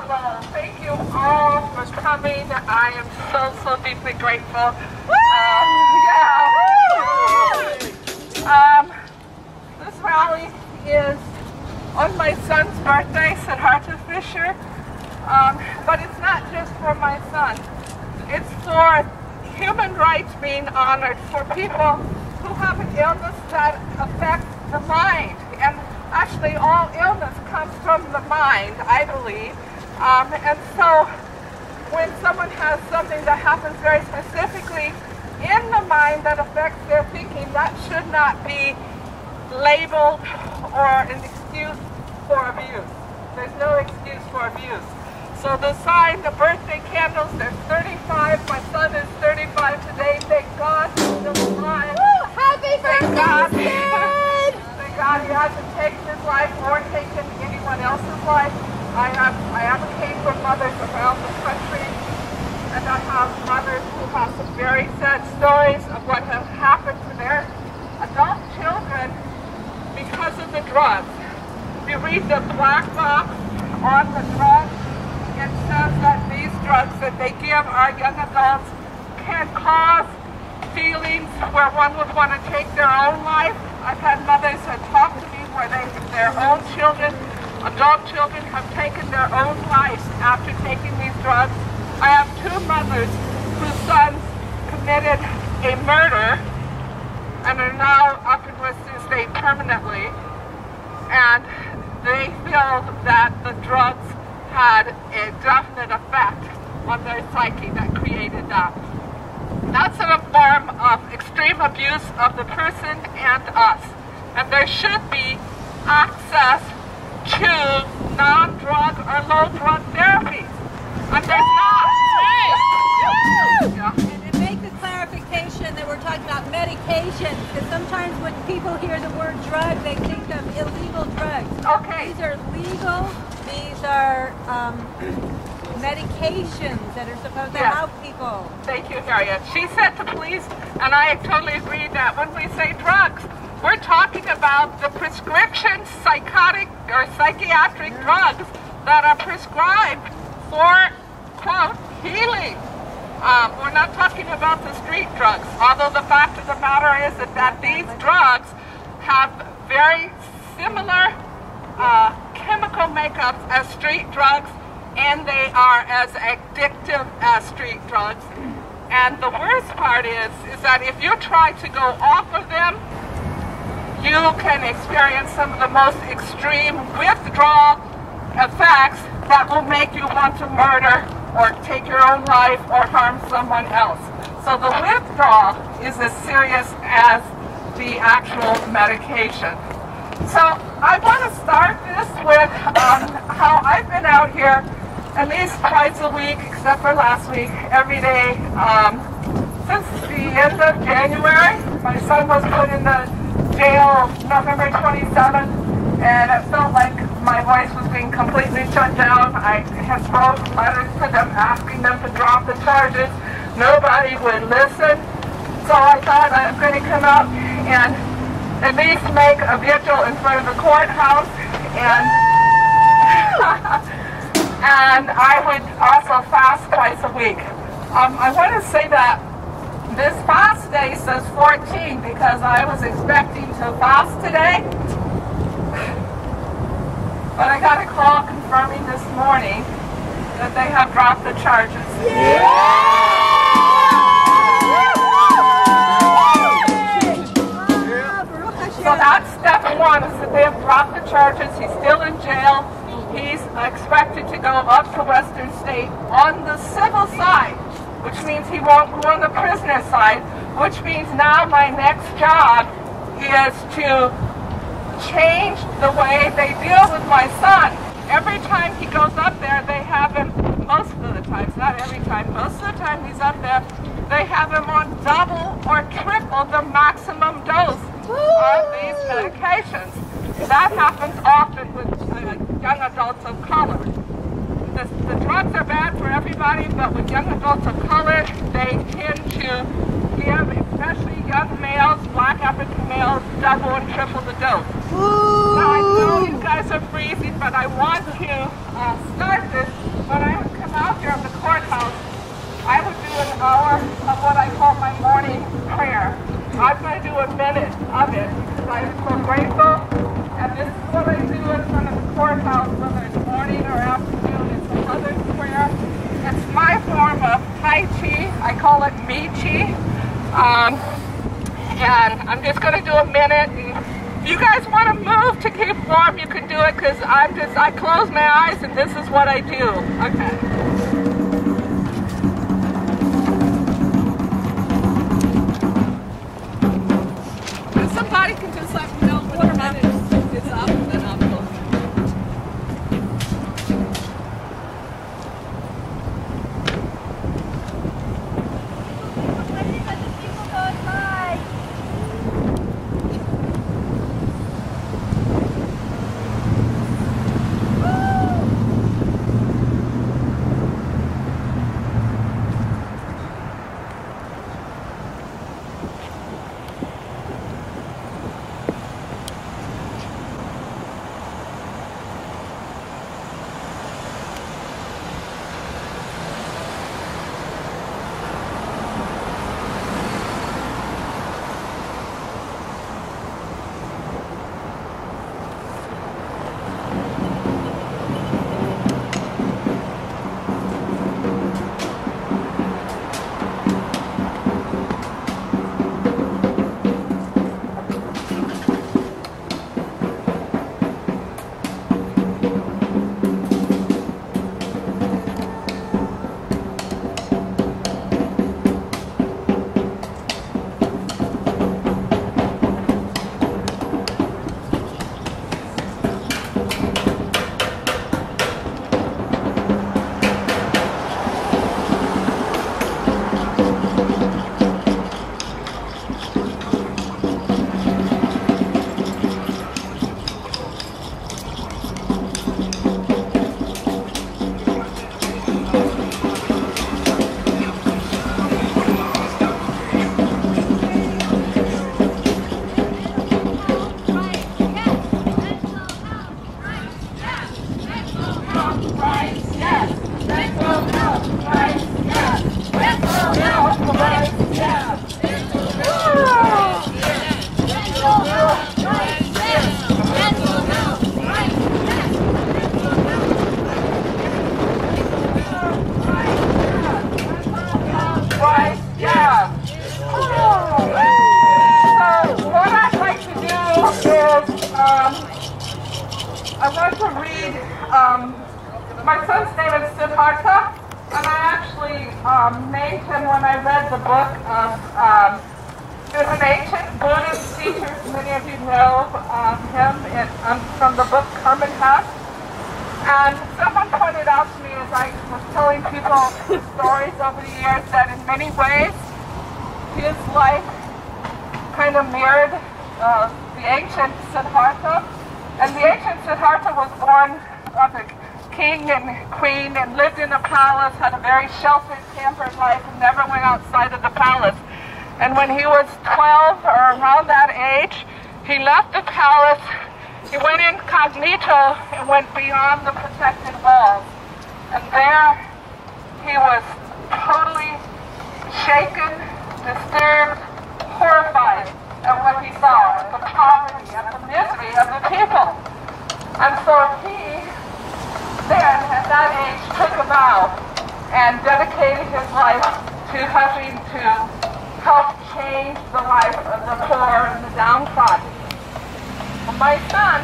Well, thank you all for coming. I am so deeply grateful. This rally is on my son's birthday, Siddharta Fisher. But it's not just for my son. It's for human rights being honored, for people who have an illness that affects the mind. And actually, all illness comes from the mind, I believe. And so, when someone has something that happens very specifically in the mind that affects their thinking, that should not be labeled or an excuse for abuse. There's no excuse for abuse. So the sign, the birthday candles, there's 35. My son is 35 today. Thank God he's still alive. Woo! Happy birthday, Sid! Thank God he hasn't taken his life or taken anyone else's life. I advocate for mothers around the country, and I have mothers who have some very sad stories of what has happened to their adult children because of the drugs. If you read the black box on the drugs, it says that these drugs that they give our young adults can cause feelings where one would want to take their own life. I've had mothers that talk to me where their own children, adult children, have taken their own lives after taking these drugs. I have two mothers whose sons committed a murder and are now up in Western State permanently, and they feel that the drugs had a definite effect on their psyche that created that. That's a form of extreme abuse of the person and us. And there should be access to non-drug or low-drug therapies. And there's not. Yeah. And make the clarification that we're talking about medication, because sometimes when people hear the word drug, they think of illegal drugs. Okay. These are legal. These are medications that are supposed to help people. Thank you, Harriet. She said to police, and I totally agree, that when we say drugs, we're talking about the prescription psychotic or psychiatric drugs that are prescribed for, quote, healing. We're not talking about the street drugs, although the fact of the matter is that these drugs have very similar chemical makeups as street drugs, and they are as addictive as street drugs. And the worst part is that if you try to go off of them, you can experience some of the most extreme withdrawal effects that will make you want to murder or take your own life or harm someone else. So the withdrawal is as serious as the actual medication. So I want to start this with how I've been out here at least twice a week, except for last week, every day since the end of January. My son was put in the jail November 27th, and it felt like my voice was being completely shut down. I had wrote letters to them asking them to drop the charges. Nobody would listen. So I thought I'm going to come out and at least make a vigil in front of the courthouse, and and I would also fast twice a week. I want to say that this fast day says 14 because I was expecting to fast today, but I got a call confirming this morning that they have dropped the charges. So that's step one, is that they have dropped the charges. He's still in jail. He's expected to go up to Western State on the civil side, which means he won't go on the prisoner side, which means now my next job is to change the way they deal with my son. Every time he goes up there, they have him, most of the times, not every time, most of the time he's up there, they have him on double or triple the maximum dose of these medications. That happens often with young adults of color. The drugs are bad for everybody, but with young adults of color, they tend to give, especially young males, black African males, double and triple the dose. Now I know you guys are freezing, but I want to start this Michi. And I'm just going to do a minute. And if you guys want to move to keep warm, you can do it, because I close my eyes and this is what I do. Okay. Somebody can just let me know when a minute is up, and then I'll go. I want to read, my son's name is Siddharta, and I actually named him when I read the book of, there's an ancient Buddhist teacher, many of you know him, from the book Herman Hesse, and someone pointed out to me as I was telling people stories over the years that in many ways his life kind of mirrored the ancient Siddharta. And the ancient Siddharta was born of a king and queen and lived in a palace, had a very sheltered, pampered life, and never went outside of the palace. And when he was 12 or around that age, he left the palace, he went incognito and went beyond the protected walls. And there he was totally shaken, disturbed, horrified at what he saw, the poverty and the misery of the people. And so he then, at that age, took a vow and dedicated his life to helping to help change the life of the poor and the downtrodden. My son,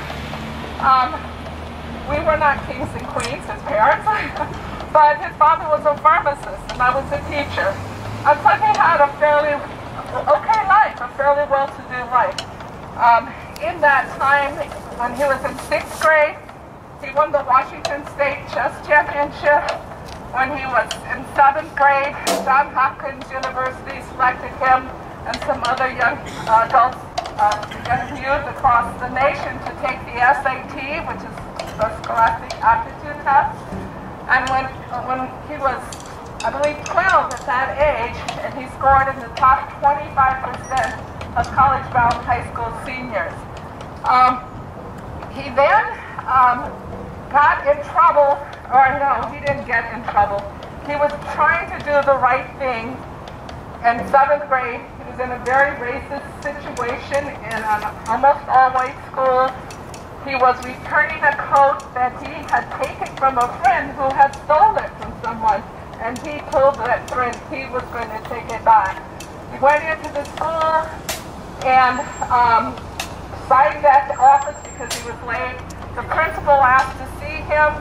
we were not kings and queens, his parents, but his father was a pharmacist and I was a teacher. And so he had a fairly okay life, a fairly well-to-do life. In that time, when he was in 6th grade, he won the Washington State Chess Championship. When he was in 7th grade, Johns Hopkins University selected him and some other young adults, young youth across the nation to take the SAT, which is the Scholastic Aptitude Test. And when he was, I believe, 12 at that age, and he scored in the top 25% of college-bound high school seniors. He then got in trouble, or no, he didn't get in trouble. He was trying to do the right thing. In 7th grade, he was in a very racist situation in an almost all-white school. He was returning a coat that he had taken from a friend who had stolen it from someone. And he told that he was going to take it back. He went into the school and signed that office because he was late. The principal asked to see him.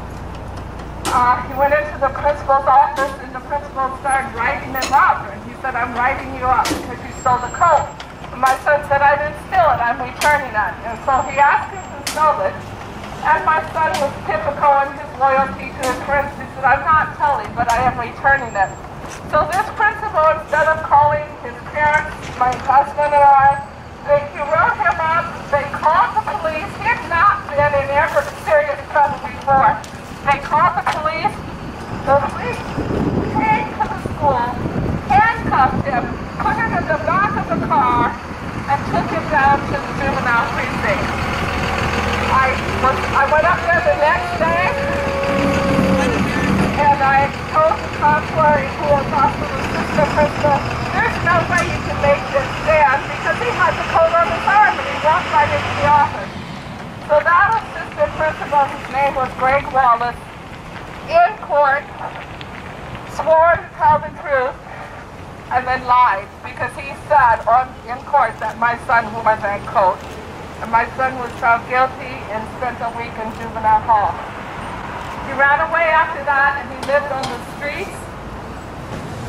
He went into the principal's office and the principal started writing him up. And he said, "I'm writing you up because you stole the coat." And my son said, "I didn't steal it, I'm returning it." And so he asked him to stole it. And my son was typical in his loyalty to his friends. He said, "I'm not telling, but I am returning it." So this principal, instead of calling his parents, my husband and I, he wrote him up. They called the police. He had not been in ever serious trouble before. They called the police. The police came to the school, handcuffed him, put him in the back of the car, and took him down to the juvenile precinct. I went up there the next day, and I told the counselor, who was also the assistant principal, "There's no way you can make this stand," because he had the coat on his arm and he walked right into the office. So that assistant principal, whose name was Greg Wallace, in court, swore to tell the truth and then lied, because he said in court that my son wore that coat. And my son was found guilty and spent a week in juvenile hall. He ran away after that and he lived on the streets.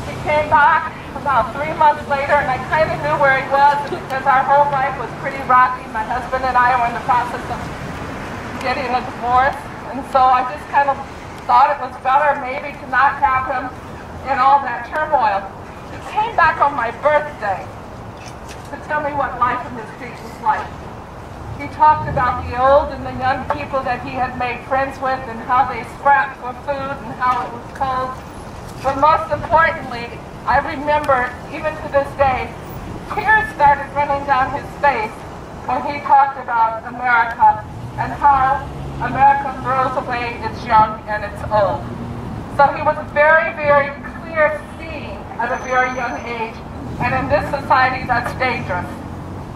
He came back about 3 months later, and I kind of knew where he was because our whole life was pretty rocky. My husband and I were in the process of getting a divorce, and so I just kind of thought it was better maybe to not have him in all that turmoil. He came back on my birthday to tell me what life in the streets was like. He talked about the old and the young people that he had made friends with and how they scrapped for food and how it was cold. But most importantly, I remember, even to this day, tears started running down his face when he talked about America and how America throws away its young and its old. So he was very, very clear seeing at a very young age, and in this society that's dangerous.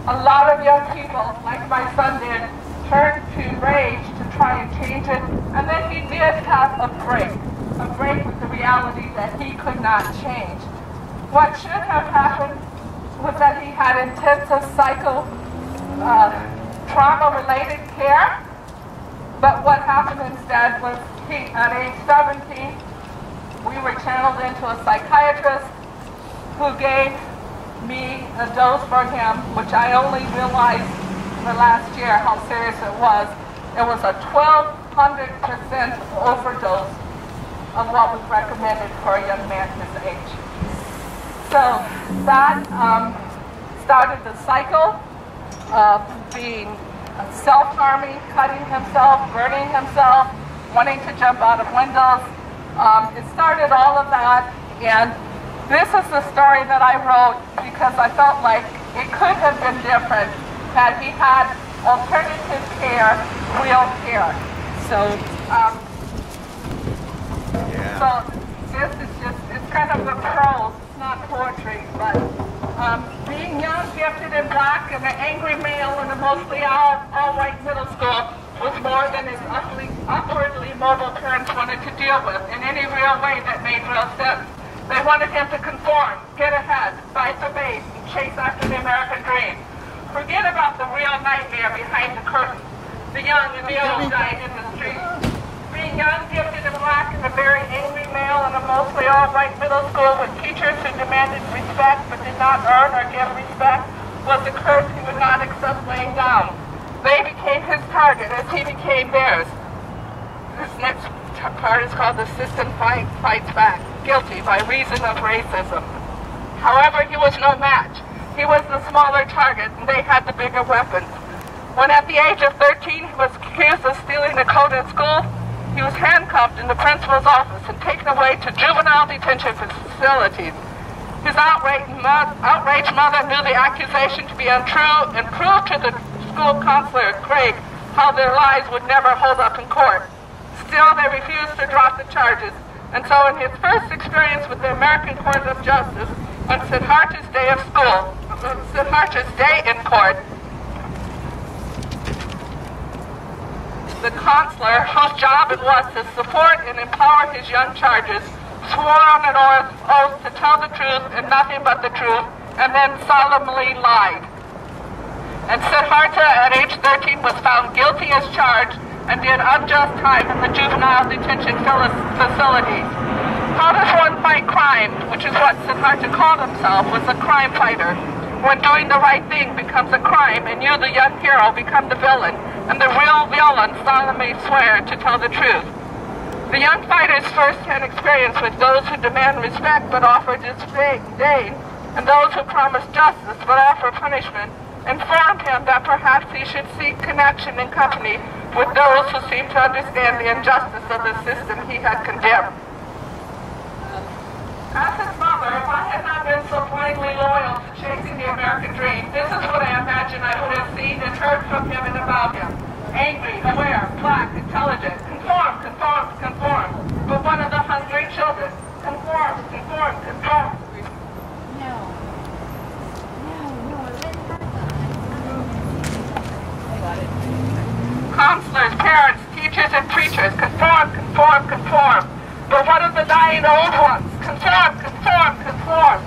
A lot of young people, like my son did, turned to rage to try and change it, and then he did have a break with the reality that he could not change. What should have happened was that he had intensive trauma-related care, but what happened instead was at age 17, we were channeled into a psychiatrist who gave me a dose for him, which I only realized the last year how serious it was. It was a 1,200% overdose of what was recommended for a young man his age. So that started the cycle of being self-harming, cutting himself, burning himself, wanting to jump out of windows. It started all of that, and this is the story that I wrote because I felt like it could have been different had he had alternative care, real care. So, so this is just, it's kind of a prose, it's not poetry, but being young, gifted, and black, and an angry male in a mostly all-white middle school was more than his upwardly mobile parents wanted to deal with in any real way that made real sense. They wanted him to conform, get ahead, fight the base, and chase after the American dream. Forget about the real nightmare behind the curtain. The young and the old died in the street. Being young, gifted, and black, and a very angry male in a mostly all-white middle school with teachers who demanded respect but did not earn or give respect was a curse he would not accept laying down. They became his target as he became theirs. This next part is called "The System Fights Back." Guilty by reason of racism. However, he was no match. He was the smaller target, and they had the bigger weapons. When at the age of 13 he was accused of stealing a coat at school, he was handcuffed in the principal's office and taken away to juvenile detention facilities. His outraged mother knew the accusation to be untrue and proved to the school counselor, Craig, how their lies would never hold up in court. Still, they refused to drop the charges. And so in his first experience with the American Court of Justice, on Siddharta's day in court, the counselor, whose job it was to support and empower his young charges, swore on an oath to tell the truth and nothing but the truth, and then solemnly lied. And Siddharta, at age 13, was found guilty as charged and did unjust time in the juvenile detention facility. How does one fight crime, which is what Siddharta called himself, was a crime fighter, when doing the right thing becomes a crime and you, the young hero, become the villain, and the real villain solemnly swear to tell the truth? The young fighter's first-hand experience with those who demand respect but offer disdain, and those who promise justice but offer punishment, informed him that perhaps he should seek connection and company with those who seem to understand the injustice of the system he had condemned. As his mother, if I had not been so blindly loyal to chasing the American dream, this is what I imagine I would have seen and heard from him and about him. Angry, aware, black, intelligent, conform, conform, conform. But one of the hungry children. Conform, conform, conform. Counselors, parents, teachers, and preachers. Conform, conform, conform. But what of the dying old ones? Conform, conform, conform.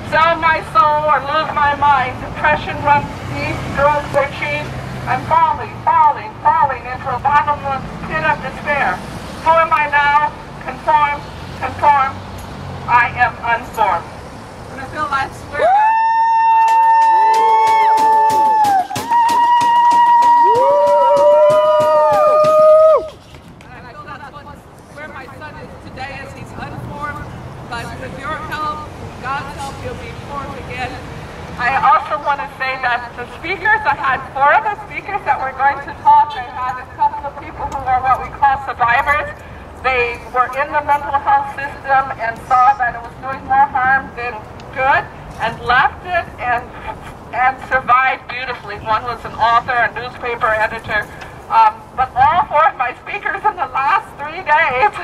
Sell my soul or lose my mind. Depression runs deep, drugs are cheap. I'm falling, falling, falling into a bottomless pit of despair. Who am I now? Conform, conform. I am unformed. And I feel like swear. I also want to say that the speakers, I had 4 of the speakers that were going to talk. I had a couple of people who are what we call survivors. They were in the mental health system and saw that it was doing more harm than good and left it and survived beautifully. One was an author, a newspaper editor. But all 4 of my speakers in the last 3 days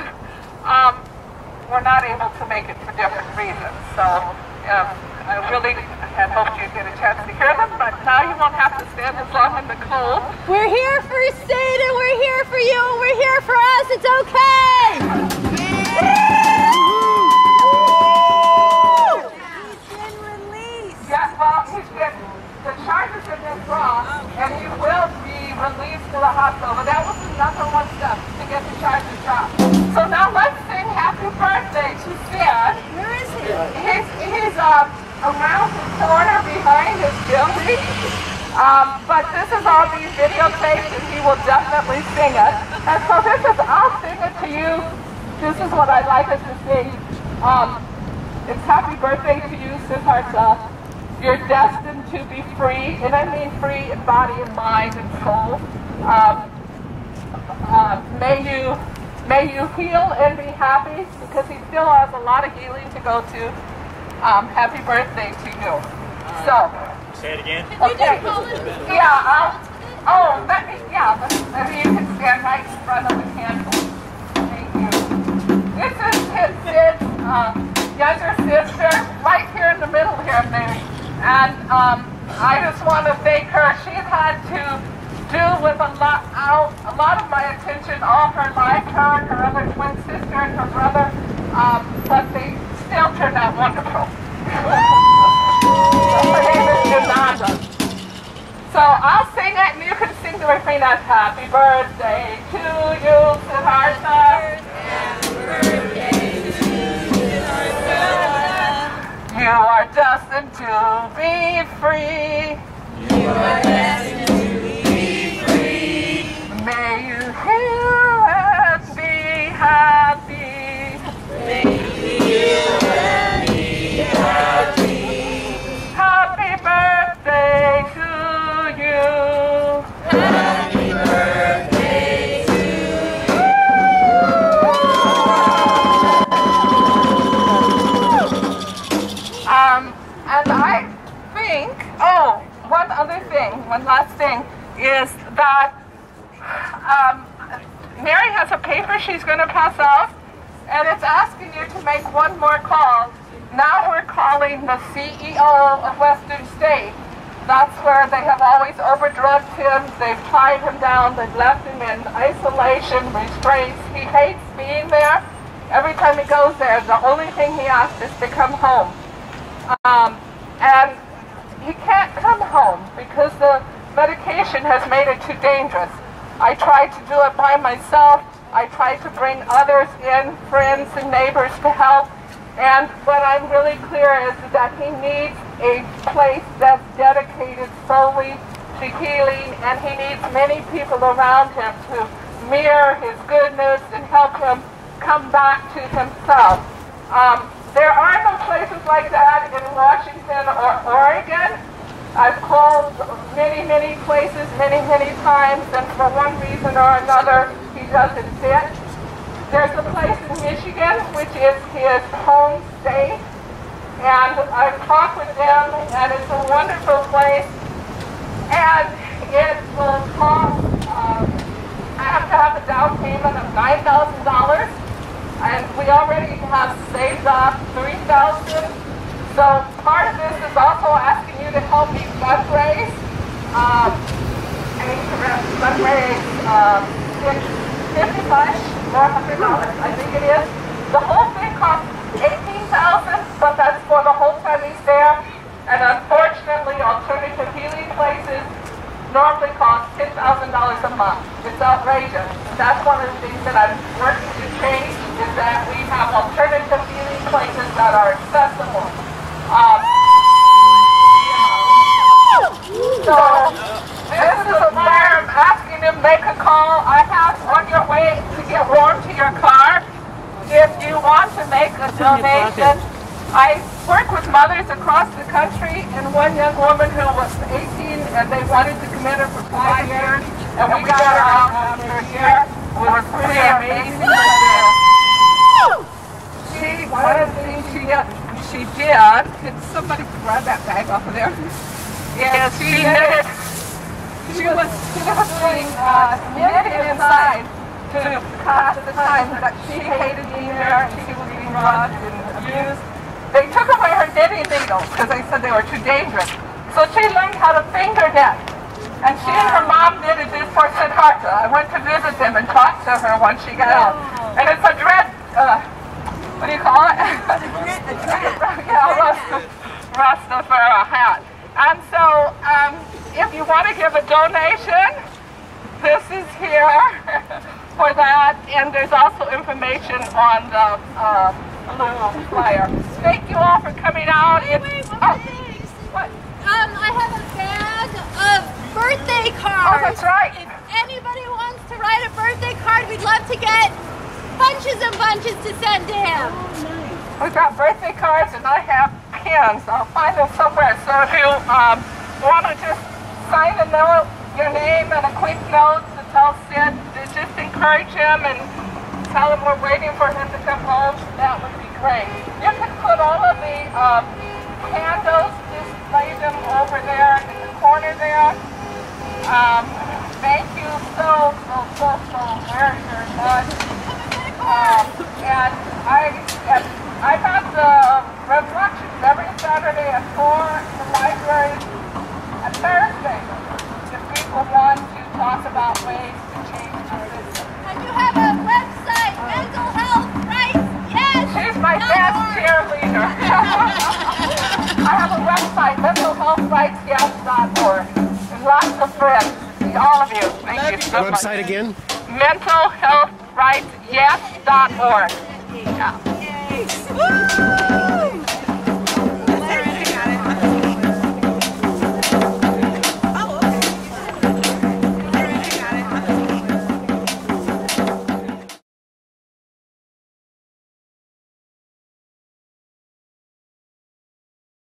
were not able to make it for different reasons. So I really had hoped you'd get a chance to hear them, but now you won't have to stand as long in the cold. We're here for State, and we're here for you, and we're here for us. It's okay! He's been released. Yes, well, the charges have been dropped, and he will be released to the hospital, but that was the #1 step to get the charges dropped. So now let's sing happy birthday to Sid. Where is he? He's around the corner behind his building. But this is all being videotaped and he will definitely sing it. And so I'll sing it to you. This is what I'd like us to sing. It's happy birthday to you, Siddharta. You're destined to be free, and I mean free in body and mind and soul. May you heal and be happy, because he still has a lot of healing to go to. Happy birthday to you. So. Say it again. Okay. Yeah. Maybe you can stand right in front of the candle. Thank you. This is Sid's younger sister, right here in the middle here, maybe. And I just want to thank her. She's had to do with a lot of my attention all her life, her and her other twin sister and her brother, but they still turned out wonderful. Her name is Siddharta. So I'll sing it and you can sing the refrain as happy birthday to you, Siddharta. Happy birthday to you, Siddharta. You are destined to be free. You are destined to be free. May you heal and be happy. May you heal and be happy. Happy birthday to you. Happy birthday to you. And I think, one last thing, is that Mary has a paper she's going to pass out, and it's asking you to make one more call. Now we're calling the CEO of Western State. That's where they have always overdrugged him. They've tied him down. They've left him in isolation, restraints. He hates being there. Every time he goes there, the only thing he asks is to come home. And he can't come home because the medication has made it too dangerous. I tried to do it by myself. I tried to bring others in, friends and neighbors to help. And what I'm really clear is that he needs a place that's dedicated solely to healing, and he needs many people around him to mirror his goodness and help him come back to himself. There are no places like that in Washington or Oregon. I've called many places, many times, and for one reason or another, he doesn't fit. There's a place in Michigan, which is his home state, and I've talked with them, and it's a wonderful place, and it will cost, I have to have a down payment of $9,000, and we already have saved up $3,000. So part of this is also asking you to help me fundraise. I need to fundraise $400, I think it is. The whole thing costs $18,000, but that's for the whole time he's there. And unfortunately, alternative healing places normally cost $10,000 a month. It's outrageous. That's one of the things that I'm working to change, is that we have alternative healing places that are accessible. So this is where I'm asking him to make a call. I have on your way to get warm to your car. If you want to make a donation, I work with mothers across the country, and one young woman who was 18 and they wanted to commit her for 5 years, and we got her out after a year. It was pretty amazing. One of the things she did, could somebody grab that bag off of there? Yeah, she knitted. She was doing knitting inside to pass the time, but she hated being there, and she was being robbed and abused. They took away her knitting needles because they said they were too dangerous. So she learned how to finger knit. And she and her mom knitted this for Siddharta. I went to visit them and talked to her once she got out. And it's a dread, what do you call it? Rastafari hat. And so, if you want to give a donation, this is here for that. And there's also information on the blue flyer. Thank you all for coming out. What? I have a bag of birthday cards. Oh, that's right. If anybody wants to write a birthday card, we'd love to get bunches and bunches to send to him. Oh, nice. We've got birthday cards, and I have pens. I'll find them somewhere. So if you want to just sign a note, your name, and a quick note to tell Sid to just encourage him and tell him we're waiting for him to come home, that would be great. You can put all of the candles, just lay them over there in the corner there. Thank you so very much. And I have the reflections every Saturday at 4 in the library, and Thursday, if people want to talk about ways to change our system. And you have a website, Mental Health Rights, yes! She's my best cheerleader. I have a website, mentalhealthrightsyes.org, and lots of friends. All of you. Thank you so much. Website again? mentalhealthrightsyes.org. Yeah.